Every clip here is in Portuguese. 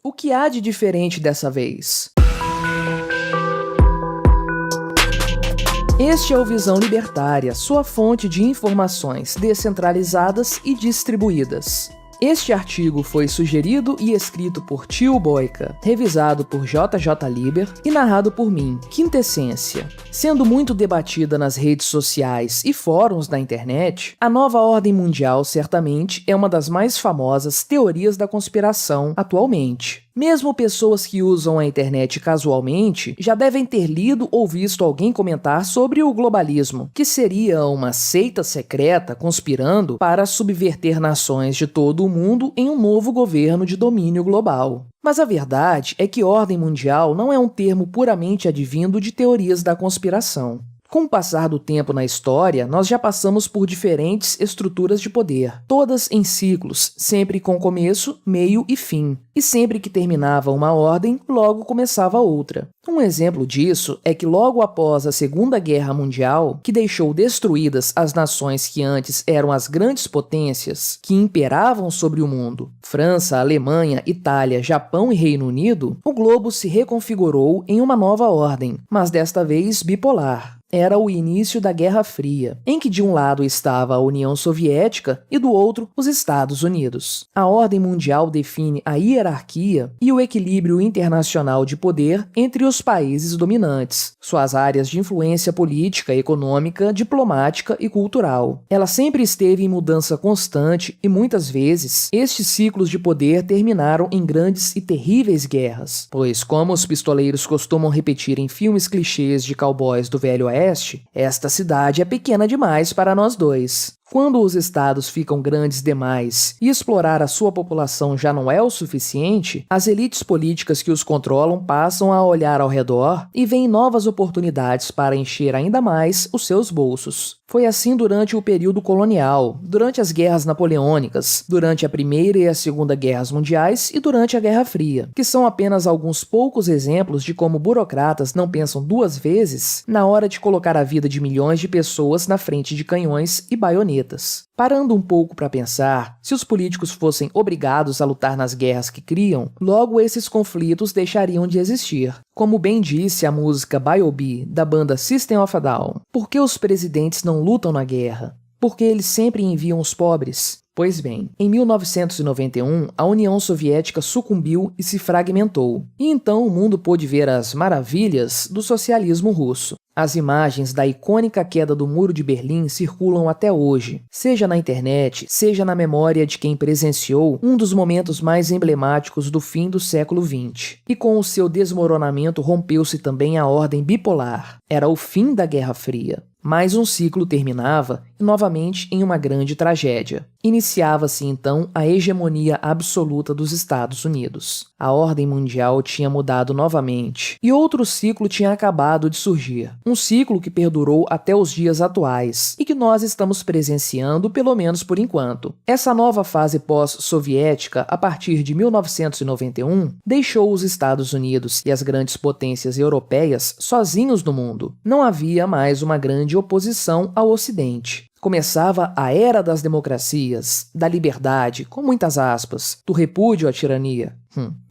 O que há de diferente dessa vez? Este é o Visão Libertária, sua fonte de informações descentralizadas e distribuídas. Este artigo foi sugerido e escrito por Tio Boica, revisado por JJ Liber e narrado por mim, Quintessência. Sendo muito debatida nas redes sociais e fóruns da internet, a nova ordem mundial certamente é uma das mais famosas teorias da conspiração atualmente. Mesmo pessoas que usam a internet casualmente já devem ter lido ou visto alguém comentar sobre o globalismo, que seria uma seita secreta conspirando para subverter nações de todo o mundo em um novo governo de domínio global. Mas a verdade é que ordem mundial não é um termo puramente advindo de teorias da conspiração. Com o passar do tempo na história, nós já passamos por diferentes estruturas de poder, todas em ciclos, sempre com começo, meio e fim. E sempre que terminava uma ordem, logo começava outra. Um exemplo disso é que logo após a Segunda Guerra Mundial, que deixou destruídas as nações que antes eram as grandes potências que imperavam sobre o mundo, França, Alemanha, Itália, Japão e Reino Unido, o globo se reconfigurou em uma nova ordem, mas desta vez bipolar. Era o início da Guerra Fria, em que de um lado estava a União Soviética e do outro os Estados Unidos. A ordem mundial define a hierarquia e o equilíbrio internacional de poder entre os países dominantes, suas áreas de influência política, econômica, diplomática e cultural. Ela sempre esteve em mudança constante e muitas vezes estes ciclos de poder terminaram em grandes e terríveis guerras, pois como os pistoleiros costumam repetir em filmes clichês de cowboys do Velho Oeste, esta cidade é pequena demais para nós dois. Quando os estados ficam grandes demais e explorar a sua população já não é o suficiente, as elites políticas que os controlam passam a olhar ao redor e veem novas oportunidades para encher ainda mais os seus bolsos. Foi assim durante o período colonial, durante as guerras napoleônicas, durante a Primeira e a Segunda Guerras Mundiais e durante a Guerra Fria, que são apenas alguns poucos exemplos de como burocratas não pensam duas vezes na hora de colocar a vida de milhões de pessoas na frente de canhões e baionetas. Parando um pouco para pensar, se os políticos fossem obrigados a lutar nas guerras que criam, logo esses conflitos deixariam de existir. Como bem disse a música B.I.O.B. da banda System of a Down, por que os presidentes não lutam na guerra? Porque eles sempre enviam os pobres? Pois bem, em 1991, a União Soviética sucumbiu e se fragmentou. E então o mundo pôde ver as maravilhas do socialismo russo. As imagens da icônica queda do Muro de Berlim circulam até hoje, seja na internet, seja na memória de quem presenciou um dos momentos mais emblemáticos do fim do século XX. E com o seu desmoronamento rompeu-se também a ordem bipolar. Era o fim da Guerra Fria. Mais um ciclo terminava, e novamente em uma grande tragédia. Iniciava-se então a hegemonia absoluta dos Estados Unidos. A ordem mundial tinha mudado novamente, e outro ciclo tinha acabado de surgir. Um ciclo que perdurou até os dias atuais, e que nós estamos presenciando, pelo menos por enquanto. Essa nova fase pós-soviética, a partir de 1991, deixou os Estados Unidos e as grandes potências europeias sozinhos no mundo. Não havia mais uma grande oposição ao Ocidente. Começava a era das democracias, da liberdade, com muitas aspas, do repúdio à tirania,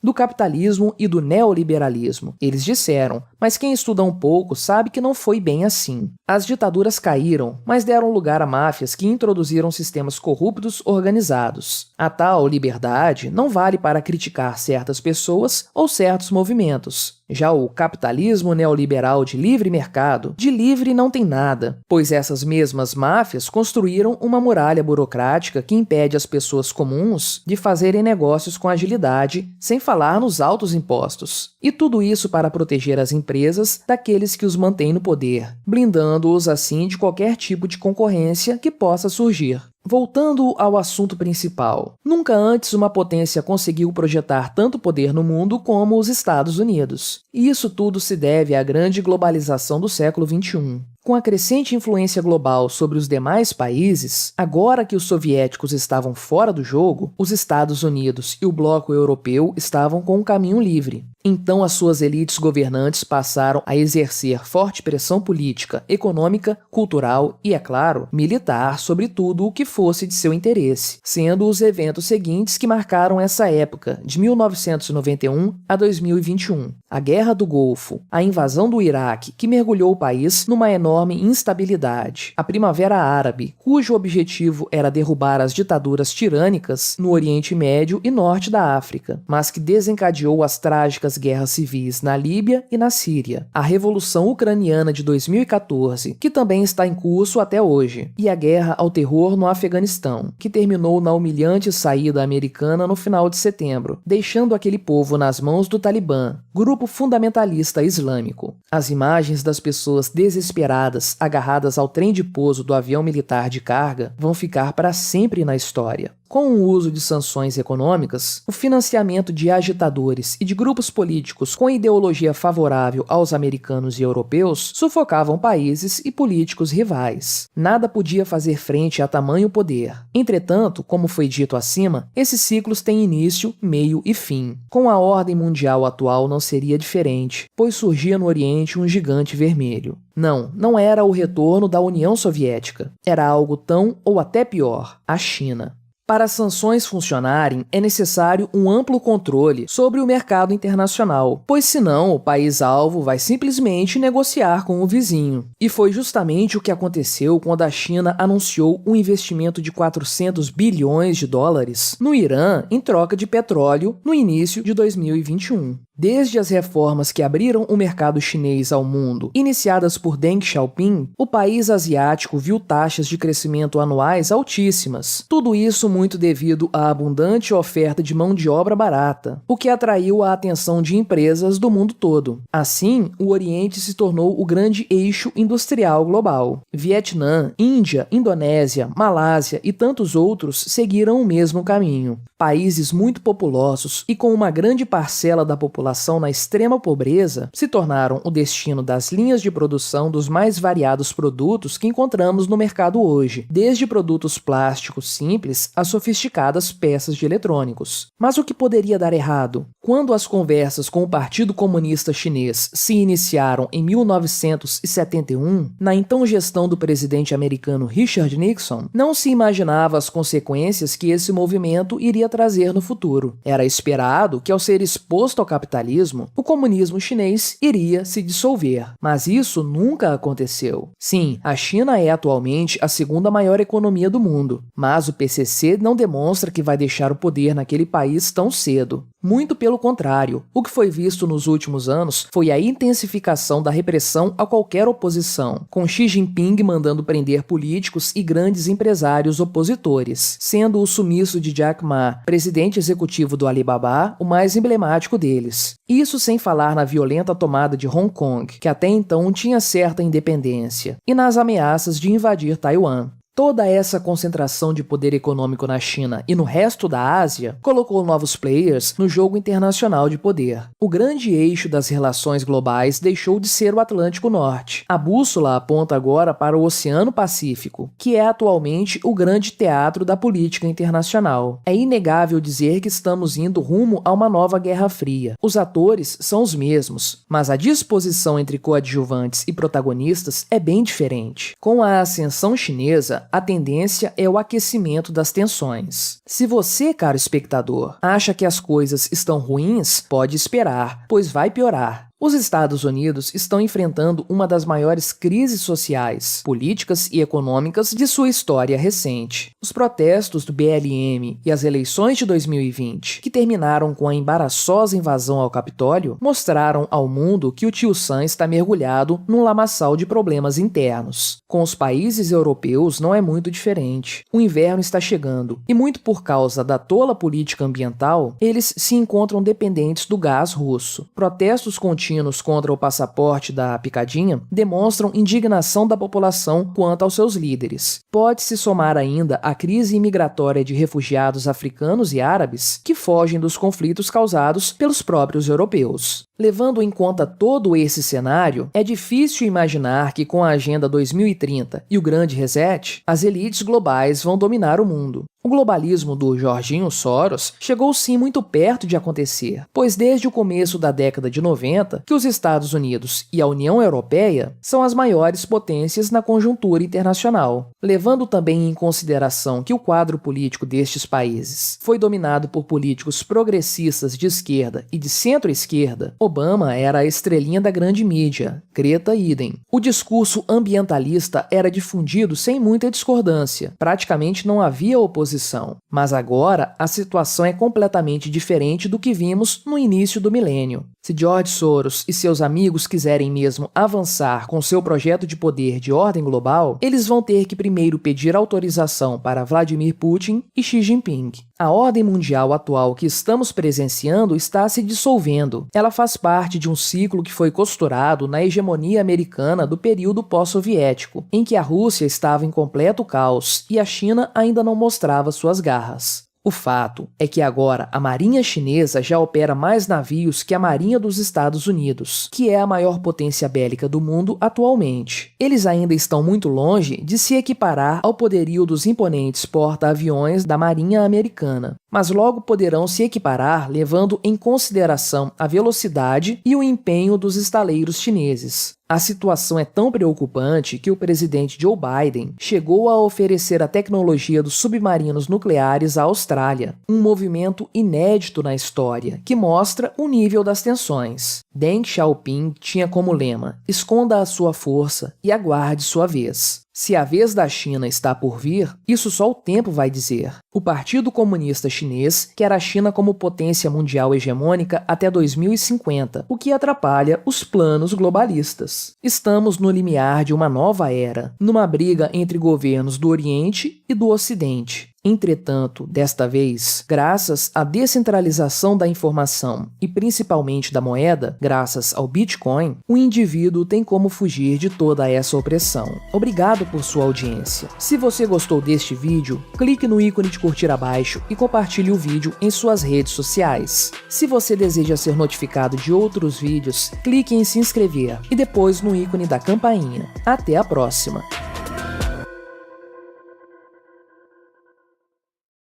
do capitalismo e do neoliberalismo. Eles disseram, mas quem estuda um pouco sabe que não foi bem assim. As ditaduras caíram, mas deram lugar a máfias que introduziram sistemas corruptos organizados. A tal liberdade não vale para criticar certas pessoas ou certos movimentos. Já o capitalismo neoliberal de livre mercado, de livre não tem nada, pois essas mesmas máfias construíram uma muralha burocrática que impede as pessoas comuns de fazerem negócios com agilidade, sem falar nos altos impostos. E tudo isso para proteger as empresas daqueles que os mantêm no poder, blindando-os assim de qualquer tipo de concorrência que possa surgir. Voltando ao assunto principal, nunca antes uma potência conseguiu projetar tanto poder no mundo como os Estados Unidos. E isso tudo se deve à grande globalização do século XXI. Com a crescente influência global sobre os demais países, agora que os soviéticos estavam fora do jogo, os Estados Unidos e o bloco europeu estavam com um caminho livre. Então as suas elites governantes passaram a exercer forte pressão política, econômica, cultural e, é claro, militar sobre tudo o que fosse de seu interesse, sendo os eventos seguintes que marcaram essa época, de 1991 a 2021. A Guerra do Golfo, a invasão do Iraque, que mergulhou o país numa enorme instabilidade, a Primavera Árabe, cujo objetivo era derrubar as ditaduras tirânicas no Oriente Médio e Norte da África, mas que desencadeou as trágicas guerras civis na Líbia e na Síria, a Revolução Ucraniana de 2014, que também está em curso até hoje, e a Guerra ao Terror no Afeganistão, que terminou na humilhante saída americana no final de setembro, deixando aquele povo nas mãos do Talibã, grupo fundamentalista islâmico. As imagens das pessoas desesperadas agarradas ao trem de pouso do avião militar de carga vão ficar para sempre na história. Com o uso de sanções econômicas, o financiamento de agitadores e de grupos políticos com ideologia favorável aos americanos e europeus sufocavam países e políticos rivais. Nada podia fazer frente a tamanho poder. Entretanto, como foi dito acima, esses ciclos têm início, meio e fim. Com a ordem mundial atual não seria diferente, pois surgia no Oriente um gigante vermelho. Não era o retorno da União Soviética. Era algo tão ou até pior, a China. Para as sanções funcionarem, é necessário um amplo controle sobre o mercado internacional, pois senão o país-alvo vai simplesmente negociar com o vizinho. E foi justamente o que aconteceu quando a China anunciou um investimento de 400 bilhões de dólares no Irã em troca de petróleo no início de 2021. Desde as reformas que abriram o mercado chinês ao mundo, iniciadas por Deng Xiaoping, o país asiático viu taxas de crescimento anuais altíssimas. Tudo isso muito devido à abundante oferta de mão de obra barata, o que atraiu a atenção de empresas do mundo todo. Assim, o Oriente se tornou o grande eixo industrial global. Vietnã, Índia, Indonésia, Malásia e tantos outros seguiram o mesmo caminho. Países muito populosos e com uma grande parcela da população na extrema pobreza se tornaram o destino das linhas de produção dos mais variados produtos que encontramos no mercado hoje, desde produtos plásticos simples a sofisticadas peças de eletrônicos. Mas o que poderia dar errado? Quando as conversas com o Partido Comunista Chinês se iniciaram em 1971, na então gestão do presidente americano Richard Nixon, não se imaginava as consequências que esse movimento iria trazer no futuro. Era esperado que, ao ser exposto ao capitalismo, o comunismo chinês iria se dissolver. Mas isso nunca aconteceu. Sim, a China é atualmente a segunda maior economia do mundo, mas o PCC não demonstra que vai deixar o poder naquele país tão cedo. Muito pelo contrário, o que foi visto nos últimos anos foi a intensificação da repressão a qualquer oposição, com Xi Jinping mandando prender políticos e grandes empresários opositores, sendo o sumiço de Jack Ma, presidente executivo do Alibaba, o mais emblemático deles. Isso sem falar na violenta tomada de Hong Kong, que até então tinha certa independência, e nas ameaças de invadir Taiwan. Toda essa concentração de poder econômico na China e no resto da Ásia colocou novos players no jogo internacional de poder. O grande eixo das relações globais deixou de ser o Atlântico Norte. A bússola aponta agora para o Oceano Pacífico, que é atualmente o grande teatro da política internacional. É inegável dizer que estamos indo rumo a uma nova Guerra Fria. Os atores são os mesmos, mas a disposição entre coadjuvantes e protagonistas é bem diferente. Com a ascensão chinesa, a tendência é o aquecimento das tensões. Se você, caro espectador, acha que as coisas estão ruins, pode esperar, pois vai piorar. Os Estados Unidos estão enfrentando uma das maiores crises sociais, políticas e econômicas de sua história recente. Os protestos do BLM e as eleições de 2020, que terminaram com a embaraçosa invasão ao Capitólio, mostraram ao mundo que o Tio Sam está mergulhado num lamaçal de problemas internos. Com os países europeus não é muito diferente. O inverno está chegando e, muito por causa da tola política ambiental, eles se encontram dependentes do gás russo. Protestos contínuos contra o passaporte da picadinha demonstram indignação da população quanto aos seus líderes. Pode-se somar ainda a crise imigratória de refugiados africanos e árabes que fogem dos conflitos causados pelos próprios europeus. Levando em conta todo esse cenário, é difícil imaginar que com a Agenda 2030 e o Grande Reset, as elites globais vão dominar o mundo. O globalismo do Jorginho Soros chegou sim muito perto de acontecer, pois desde o começo da década de 90 que os Estados Unidos e a União Europeia são as maiores potências na conjuntura internacional. Levando também em consideração que o quadro político destes países foi dominado por políticos progressistas de esquerda e de centro-esquerda, Obama era a estrelinha da grande mídia, Greta idem. O discurso ambientalista era difundido sem muita discordância, praticamente não havia oposição. Mas agora a situação é completamente diferente do que vimos no início do milênio. Se George Soros e seus amigos quiserem mesmo avançar com seu projeto de poder de ordem global, eles vão ter que primeiro pedir autorização para Vladimir Putin e Xi Jinping. A ordem mundial atual que estamos presenciando está se dissolvendo. Ela faz parte de um ciclo que foi costurado na hegemonia americana do período pós-soviético, em que a Rússia estava em completo caos e a China ainda não mostrava suas garras. O fato é que agora a Marinha Chinesa já opera mais navios que a Marinha dos Estados Unidos, que é a maior potência bélica do mundo atualmente. Eles ainda estão muito longe de se equiparar ao poderio dos imponentes porta-aviões da Marinha Americana, mas logo poderão se equiparar levando em consideração a velocidade e o empenho dos estaleiros chineses. A situação é tão preocupante que o presidente Joe Biden chegou a oferecer a tecnologia dos submarinos nucleares à Austrália, um movimento inédito na história, que mostra o nível das tensões. Deng Xiaoping tinha como lema: esconda a sua força e aguarde sua vez. Se a vez da China está por vir, isso só o tempo vai dizer. O Partido Comunista Chinês quer a China como potência mundial hegemônica até 2050, o que atrapalha os planos globalistas. Estamos no limiar de uma nova era, numa briga entre governos do Oriente e do Ocidente. Entretanto, desta vez, graças à descentralização da informação e principalmente da moeda, graças ao Bitcoin, o indivíduo tem como fugir de toda essa opressão. Obrigado por sua audiência. Se você gostou deste vídeo, clique no ícone de curtir abaixo e compartilhe o vídeo em suas redes sociais. Se você deseja ser notificado de outros vídeos, clique em se inscrever e depois no ícone da campainha. Até a próxima!